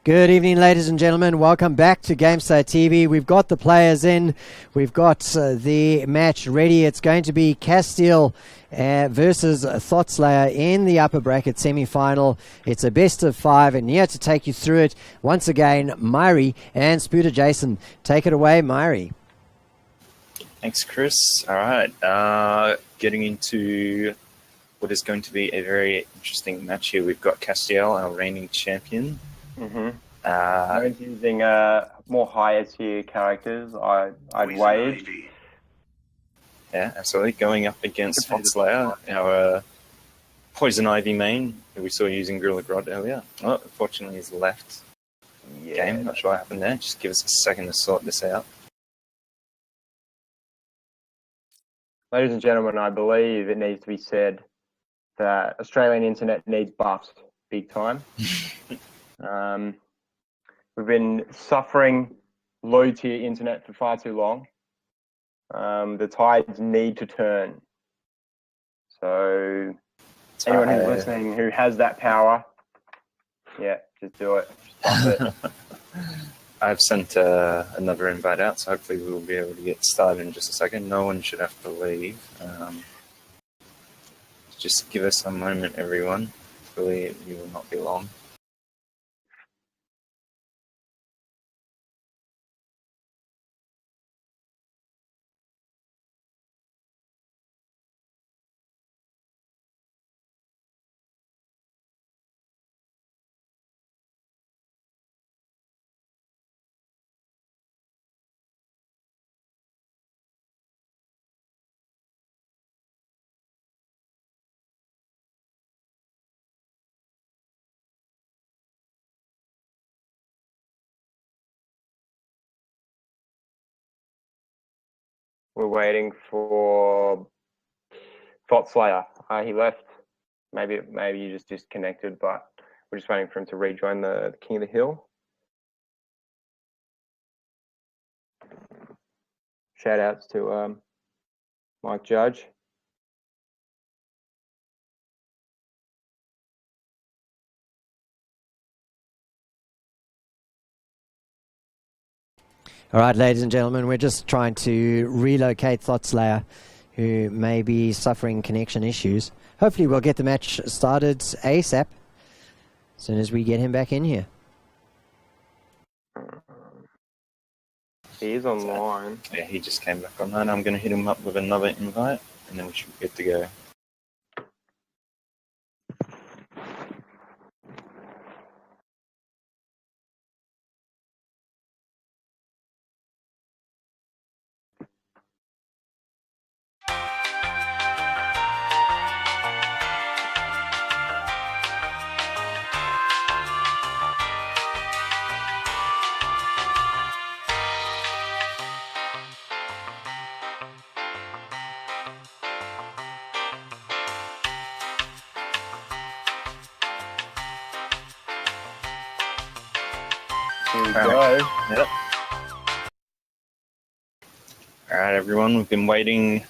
Good evening, ladies and gentlemen. Welcome back to GameStar TV. We've got the players in. We've got the match ready. It's going to be Castiel versus Thotslayer in the upper bracket semi-final. It's a best of 5, and here to take you through it, once again, Myri and Spooter Jason. Take it away, Myri. Thanks, Chris. All right, getting into what is going to be a very interesting match here. We've got Castiel, our reigning champion. Using more higher tier characters, I'd wave. Yeah, absolutely. Going up against Thotslayer, our Poison Ivy main, who we saw using Gorilla Grodd earlier. Oh, unfortunately, he's left game. Not sure what happened there. Just give us a second to sort this out. Ladies and gentlemen, I believe it needs to be said that Australian internet needs buffs big time. We've been suffering low-tier internet for far too long. The tides need to turn. So anyone who's listening who has that power, yeah, just do it. Just buff it. I've sent another invite out, so hopefully we'll be able to get started in just a second. No one should have to leave. Just give us a moment, everyone. Hopefully it will not be long. We're waiting for Thotslayer. He left. Maybe you just disconnected, but we're just waiting for him to rejoin the King of the Hill. Shout outs to Mike Judge. All right, ladies and gentlemen, we're just trying to relocate Thotslayer, who may be suffering connection issues. Hopefully we'll get the match started ASAP, as soon as we get him back in here. He is online. Yeah, he just came back online. I'm going to hit him up with another invite, and then we should be good to go. Here we go. Yep. Alright, everyone, we've been waiting,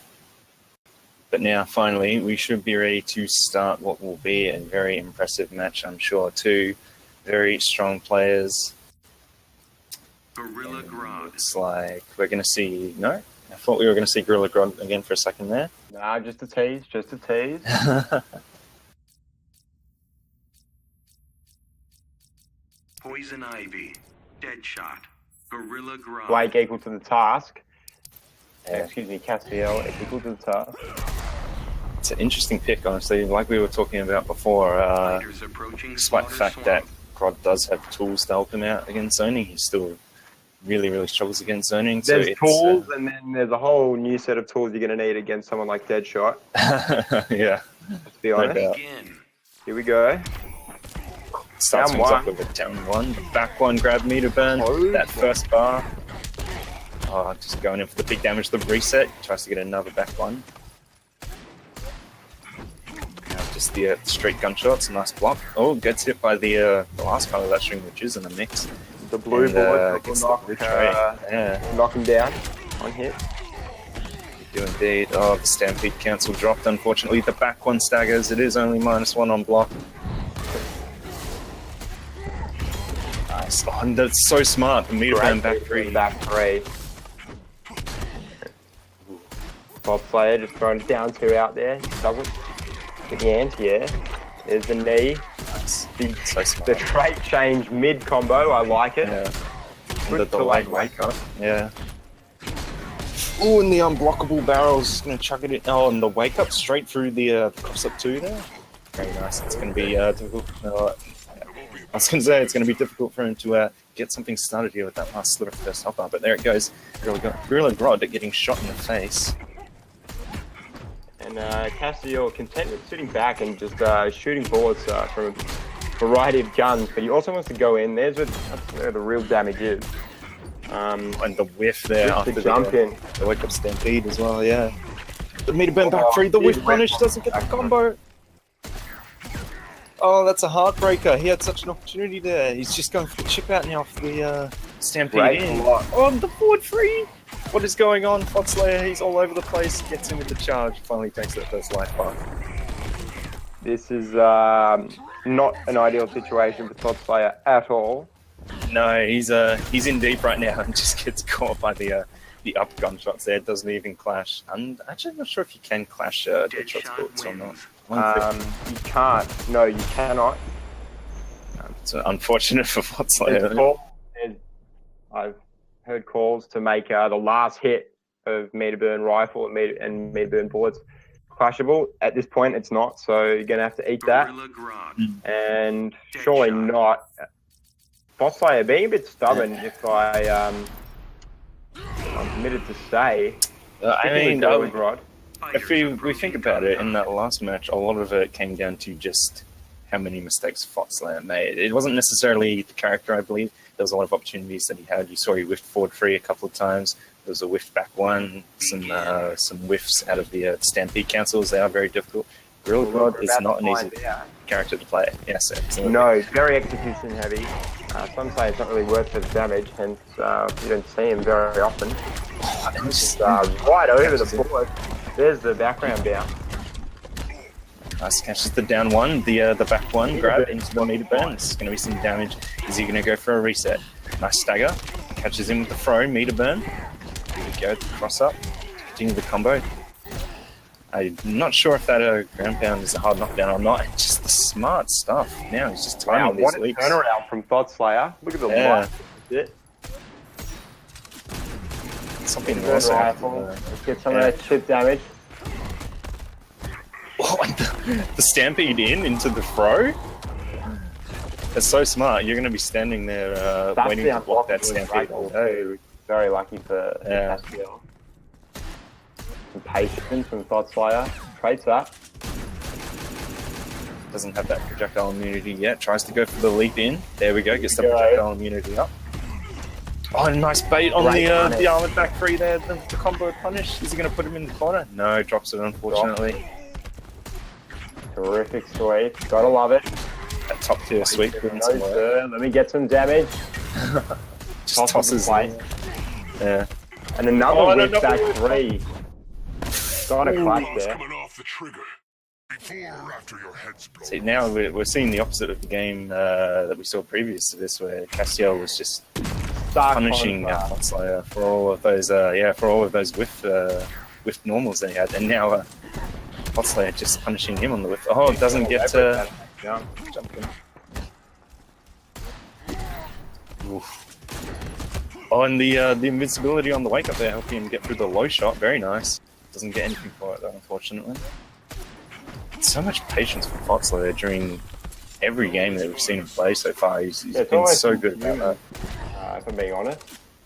but now finally we should be ready to start what will be a very impressive match, I'm sure. Two very strong players. Gorilla Grodd. Looks like we're going to see... No? I thought we were going to see Gorilla Grodd again for a second there. Nah, just a tease, just a tease. Poison Ivy. Deadshot. Gorilla Grodd. Blake equal to the task. Yeah. Excuse me, Castiel equal to the task. It's an interesting pick, honestly. Like we were talking about before, despite the fact that Grodd does have tools to help him out against zoning, he still really struggles against zoning. There's so tools, and then there's a whole new set of tools you're going to need against someone like Deadshot. Yeah. Let's be honest. No doubt. Here we go. Starts Down things one. off with a down one. The back one grabbed meter burn. Oh. That first bar. Oh, just going in for the big damage. The reset. Tries to get another back one. Just the straight gunshots. Nice block. Oh, gets hit by the last part of that string, which is in the mix. The blue bullet gets will knock him down on hit. You do indeed. Oh, the Stampede cancel dropped, unfortunately. The back one staggers. It is only -1 on block. Oh, and that's so smart. The meter burn back three. Back three. Thotslayer just throwing it down two out there. Doesn't get the anti-air. There's the knee. Nice. The, So the smart. trait change mid combo. I like it. Yeah. Good The delayed delayed wake up. Yeah. Oh, and the unblockable barrel's just going to chuck it in. Oh, and the wake up straight through the cross up two there. Very nice. It's going to be difficult. I was going to say it's going to be difficult for him to get something started here with that last sliver first hopper, but there it goes. Gorilla Grodd getting shot in the face. And Castiel content with sitting back and just shooting bullets from a variety of guns, but he also wants to go in. That's where the real damage is. And the whiff there Just after the jump in. the wake up stampede as well, yeah. The meter burn back free, the whiff punish doesn't get the combo. Oh, that's a heartbreaker. He had such an opportunity there. He's just going for the chip out now for the stampede Great in. block. Oh, the forward free! What is going on? Thotslayer, he's all over the place, gets in with the charge, finally takes that first life bar. This is not an ideal situation for Thotslayer at all. No, he's in deep right now and just gets caught by the up gunshots there. Doesn't even clash. And actually, I'm not sure if you can clash Deadshot's bullets or not. You can't. No, you cannot. It's unfortunate for There's Thotslayer. I've heard calls to make the last hit of meter burn rifle and meter burn bullets clashable. At this point, it's not. So you're gonna have to eat that. Gorilla Grodd. And surely not. Thotslayer being a bit stubborn, if I'm permitted to say. I mean, Gorilla Grodd. if we think about it, in that last match, a lot of it came down to just how many mistakes Thotslayer made. It wasn't necessarily the character, I believe. There was a lot of opportunities that he had. You saw he whiffed forward free a couple of times. There was a whiff back one, some whiffs out of the stampede cancels. They are very difficult. Gorilla Grodd is not an easy character to play. Yes, absolutely. No, very execution heavy. Some say it's not really worth the damage, hence you don't see him very often. Just right over the board. There's the background down. Nice, catches the down one, the back one, grab into the meter burn. It's going to be some damage. Is he going to go for a reset? Nice stagger. Catches him with the throw, meter burn. Here we go, cross up. Continue the combo. I'm not sure if that ground pound is a hard knockdown or not. It's just the smart stuff. Now he's just timing What these a leaps. turnaround from Thotslayer. Look at the Yeah. light. Something Burn also rifle. Let's get some of that chip damage. Oh, and the stampede into the throw. That's so smart. You're going to be standing there That's waiting the to block that unblockable stampede. rifle. Very lucky for Yeah. Castiel. Some patience from Thotslayer. Traits that. Doesn't have that projectile immunity yet. Tries to go for the leap in. There we go. Gets the There we go. projectile immunity up. Oh, nice bait on Great punish. the armored back three there. The combo punish. Is he going to put him in the corner? No, drops it unfortunately. Terrific sweep. Gotta love it. That top tier sweep. No, sir. Let me get some damage. Just tosses plate. it. Yeah. And another Oh, whip another back whip. three. Got a clutch there. Coming off the trigger. Before or after your head's blown. See, now we're seeing the opposite of the game that we saw previous to this, where Castiel was just Dark punishing contrast. Thotslayer for all of those whiff normals that he had, and now Thotslayer just punishing him on the whiff. Oh, it doesn't get jumping. Oof. Oh, and the invincibility on the wake up there helping him get through the low shot. Very nice. Doesn't get anything for it though, unfortunately. So much patience from Thotslayer during every game that we've seen him play so far. He's Yeah, it's been almost so good about if I'm being honest.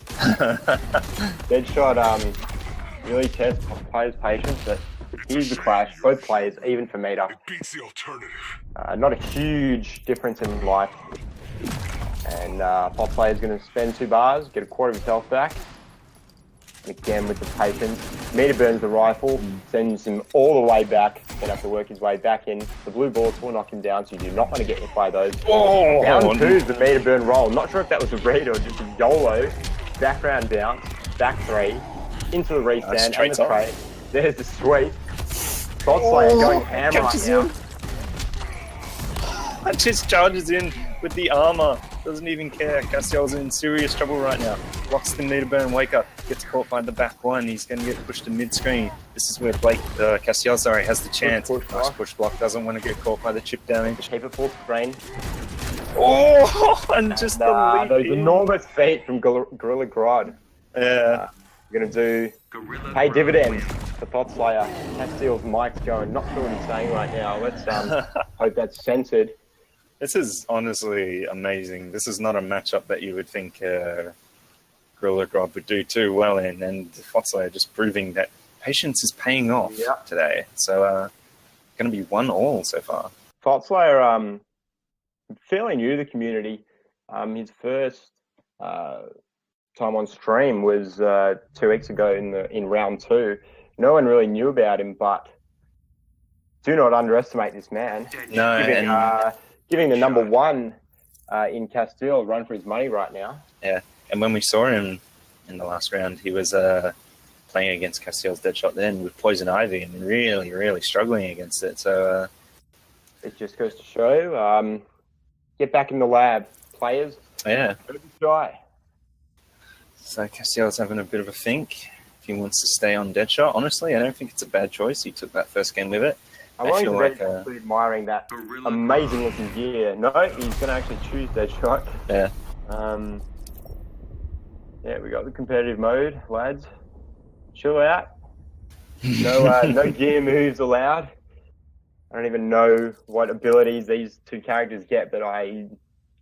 that. Deadshot really tests players' patience, but here's the clash. Both players, even for meter. It beats the alternative. Not a huge difference in life. And Thotslayer is going to spend 2 bars, get a quarter of his health back. And again with the patience. Meter burns the rifle, sends him all the way back, then have to work his way back in. The blue bullets will knock him down, so you do not want to get hit by those. Oh, Down 2 is the meter burn roll. Not sure if that was a read or just a YOLO. Background bounce, back 3, into the restand, and straight the top. trade. There's the sweep. Thotslayer going ham right catches now. him. That just charges in with the armor Doesn't even care. Castiel's in serious trouble right now. Blocks the meter burn, wake up. Gets caught by the back one. He's going to get pushed to mid-screen. This is where Castiel, sorry, has the chance. Nice push block. Doesn't want to get caught by the chip damage. Keep it full screen. Oh, and just the leap those in. enormous feet from Gorilla Grodd. Yeah. We're going to pay dividends for Thotslayer. Castiel's mic's going. Not sure what he's saying right now. Let's hope that's censored. This is honestly amazing. This is not a matchup that you would think Gorilla Grodd would do too well in, and Thotslayer just proving that patience is paying off today. So, going to be 1-1 so far. Thotslayer, fairly new to the community. His first time on stream was 2 weeks ago in round 2. No one really knew about him, but do not underestimate this man. No, giving the number 1 in Castiel a run for his money right now. Yeah, and when we saw him in the last round, he was playing against Castiel's Deadshot then with Poison Ivy and really, really struggling against it. So it just goes to show, get back in the lab, players. Yeah. Don't be shy. So Castiel's having a bit of a think if he wants to stay on Deadshot. Honestly, I don't think it's a bad choice. He took that first game with it. I'm always admiring that amazing looking gear. No, he's going to actually choose Deadshot. Yeah. Yeah, we got the competitive mode, lads. Chill out. No gear moves allowed. I don't even know what abilities these two characters get, but I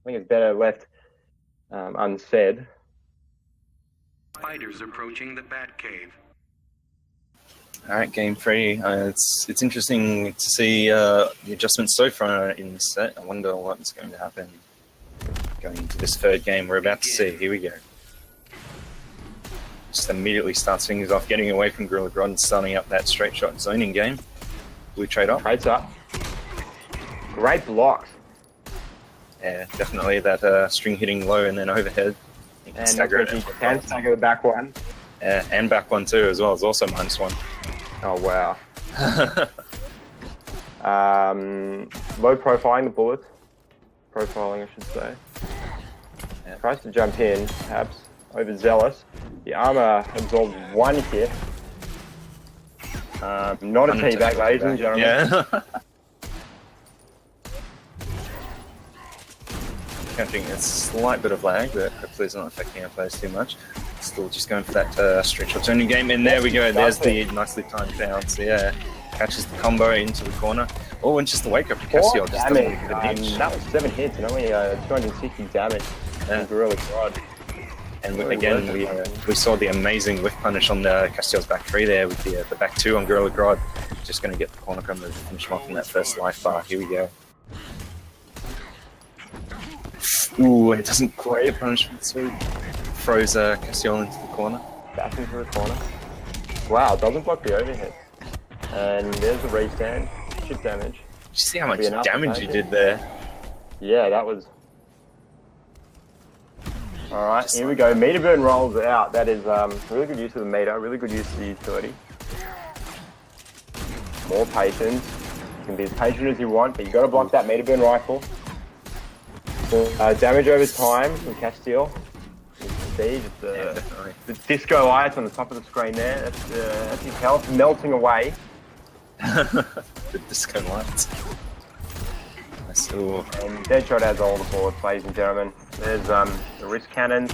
think it's better left unsaid. Fighters approaching the Batcave. All right, game 3. It's interesting to see the adjustments so far in this set. I wonder what's going to happen going into this 3rd game we're about to see. Here we go. Just immediately starts things off, getting away from Gorilla Grodd and starting up that straight shot zoning game. Blue trade up. Trades up. Great blocks. Yeah, definitely that string hitting low and then overhead. You can stagger it. Can stagger the back one. Yeah, and back one too as well. It's also -1. Oh, wow. Low profiling the bullets. Profiling, I should say. Yeah. Tries to jump in, perhaps overzealous. The armor absorbs 1 hit. Not a teabag, ladies and gentlemen. Yeah. Counting a slight bit of lag, but hopefully it's not affecting our players too much. Still just going for that straight shot turning game, and there we go. There's the nicely timed bounce. Yeah, catches the combo into the corner. Oh, and just the wake up to Castiel. Just damage. That was 7 hits and only 260 damage. Yeah. Really good. And again, we saw the amazing whiff punish on the Castiel's back 3 there with the back 2 on Gorilla Grodd. Just going to get the corner combo to finish him off in that first life bar. Here we go. Ooh, it doesn't quite punish, so throws Castiel into the corner. Back into the corner. Wow, doesn't block the overhead. And there's the restand. Chip damage. Did you see how much damage he did there? Yeah, that was... Alright, here we go. Meter burn rolls out. That is really good use of the meter, really good use of the utility. More patience. You can be as patient as you want, but you got to block that meter burn rifle. Damage over time from Castiel. You can see just the disco lights on the top of the screen there. That's his health melting away. The disco lights. Nice. Ooh. And Deadshot has all the bullets, ladies and gentlemen. There's the wrist cannon.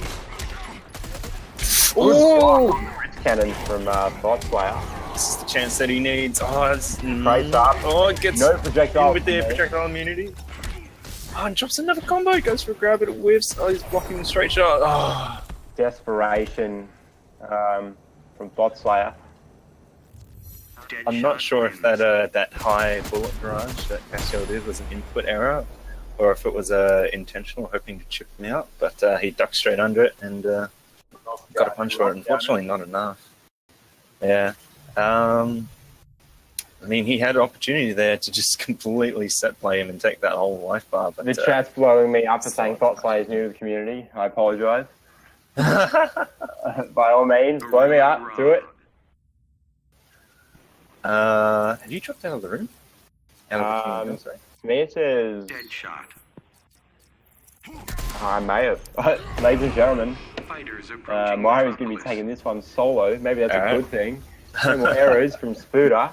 Ooh! Wrist cannon from Thotslayer. This is the chance that he needs. Oh, it's Trace up. Oh, it gets no projectile with the projectile immunity. Oh, and drops another combo. Goes for a grab, but it whiffs. Oh, he's blocking the straight shot. Oh. Desperation from Thotslayer. I'm not sure if that high bullet barrage that Castiel did was an input error, or if it was intentional, hoping to chip him out. But he ducked straight under it and got a punch for it. Unfortunately, not enough. Yeah. I mean, he had an opportunity there to just completely set play him and take that whole life bar. But the chat's blowing me up for saying Thotslayer is new to the community. I apologise. By all means, blow me up. Do it. Have you dropped out of the room? Out of the room, sorry. To me it says... Deadshot. I may have. Ladies and gentlemen, Fighters approaching Myra's going to be taking this one solo. Maybe that's a good thing. No more errors from Spooter.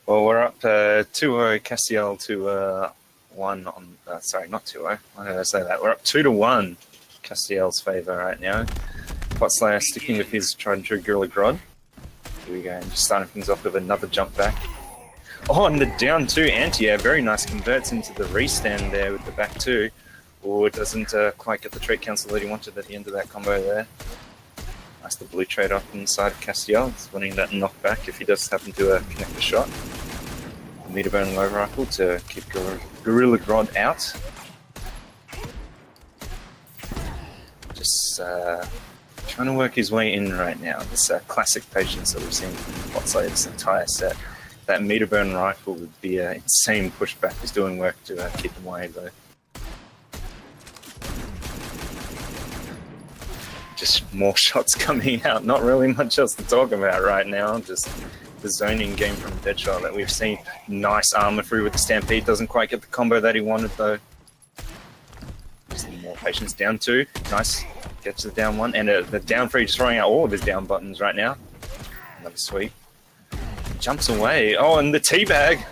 Well, we're up 2-0 Castiel to 1 on... sorry, not 2-0. Why did I say that? We're up 2-1 Castiel's favour right now. Thotslayer sticking with his tried and true Gorilla Grodd. Here we go, and just starting things off with another jump back. Oh, and the down 2 anti-air, very nice, converts into the restand there with the back 2. Oh, it doesn't quite get the trait cancel that he wanted at the end of that combo there. Nice, the blue trade off inside of Castiel. He's winning that knockback if he does happen to connect the shot. Meter burn low rifle to keep Gorilla Grodd out. Just trying to work his way in right now. This classic patience that we've seen from Thotslayer this entire set. That meter burn rifle with the insane pushback is doing work to keep him away though. Just more shots coming out. Not really much else to talk about right now. Just the zoning game from Deadshot that we've seen. Nice armor through with the Stampede. Doesn't quite get the combo that he wanted though. Just more patience. Down 2. Nice. Gets the down 1. And the down 3 just throwing out all of his down buttons right now. Another sweep. Jumps away. Oh, and the teabag.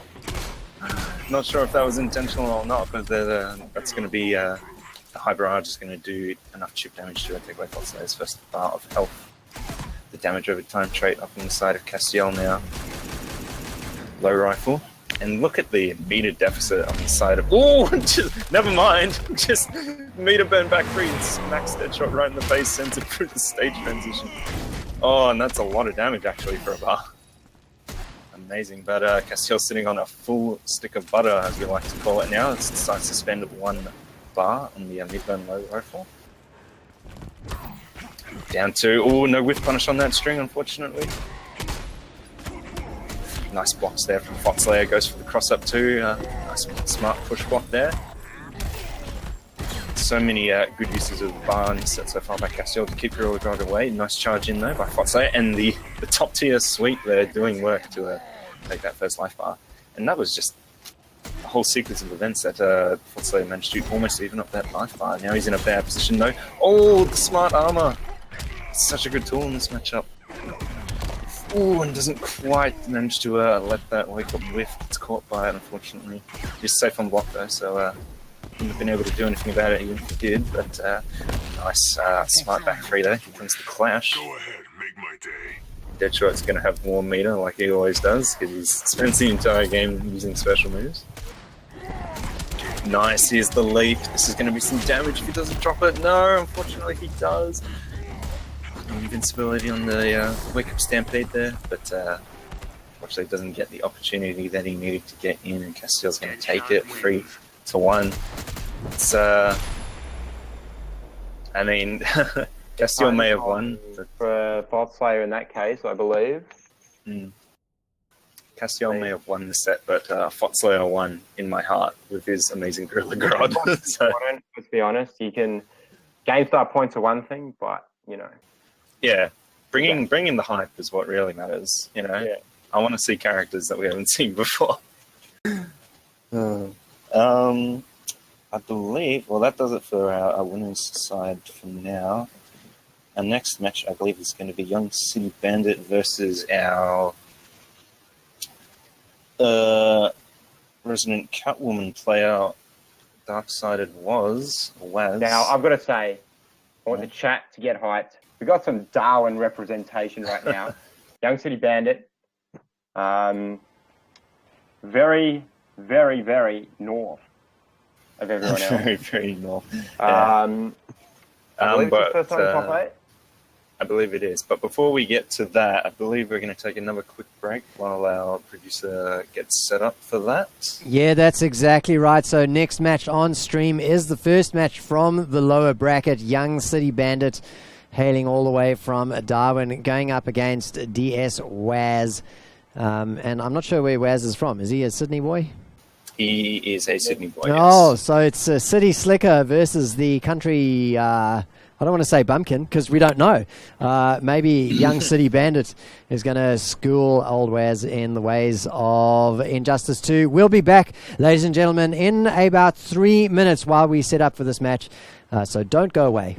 Not sure if that was intentional or not, but that's going to be... the High Barrage is going to do enough chip damage to take away Thotslayer's first bar of health. The damage over time trait up on the side of Castiel now. Low rifle. And look at the meter deficit on the side of... Oh, never mind. Just meter burn back 3 and smacks Deadshot right in the face, sends it through the stage transition. Oh, and that's a lot of damage actually for a bar. Amazing, but Castiel's sitting on a full stick of butter, as we like to call it now. It's decides to spend 1 bar on the mid-burn low rifle. Down 2. Oh, no whiff punish on that string, unfortunately. Nice blocks there from Thotslayer. Goes for the cross-up too. Nice smart push block there. So many good uses of the bar in this set so far by Castiel to keep Gorilla Grodd away. Nice charge in though by Thotslayer. And the top-tier sweep there doing work to take that first life bar. And that was just a whole sequence of events that Thotslayer managed to almost even up that life bar. Now he's in a bad position though. Oh, the smart armor! Such a good tool in this matchup. Oh, and doesn't quite manage to let that wake up whiff. It's caught by it, unfortunately. He's safe on block though, so wouldn't have been able to do anything about it even if he did. But nice smart back 3 there. Here comes the clash. Go ahead, make my day. Deadshot's going to have more meter like he always does because he's spends the entire game using special moves. Nice, here's the leap. This is going to be some damage if he doesn't drop it. No, unfortunately he does. Invincibility on the wake up Stampede there, but unfortunately doesn't get the opportunity that he needed to get in, and Castiel's going to take it 3-1. It's I mean, Castiel may have won for Thotslayer in that case, I believe. Castiel may have won the set, but Thotslayer won in my heart with his amazing Gorilla Grodd. So, let's be honest, you can game start points are one thing, but you know. Yeah, bringing the hype is what really matters. You know, Yeah. I want to see characters that we haven't seen before. I believe. Well, that does it for our winners side for now. Our next match, I believe, is going to be Young City Bandit versus our resident Catwoman player. Dark-sided was Waz. Now I've got to say, I want the chat to get hyped. We've got some Darwin representation right now. Young City Bandit. Very, very, very north of everyone else. Very, very north. I believe it's the first time in top 8. I believe it is. But before we get to that, I believe we're going to take another quick break while our producer gets set up for that. Yeah, that's exactly right. So next match on stream is the first match from the lower bracket, Young City Bandit, hailing all the way from Darwin, going up against DS Waz. And I'm not sure where Waz is from. Is he a Sydney boy? He is a Sydney boy. Oh, yes. so it's City Slicker versus the country... I don't want to say bumpkin because we don't know. Maybe young City Bandit is going to school old Waz in the ways of Injustice 2. We'll be back, ladies and gentlemen, in about 3 minutes while we set up for this match. So don't go away.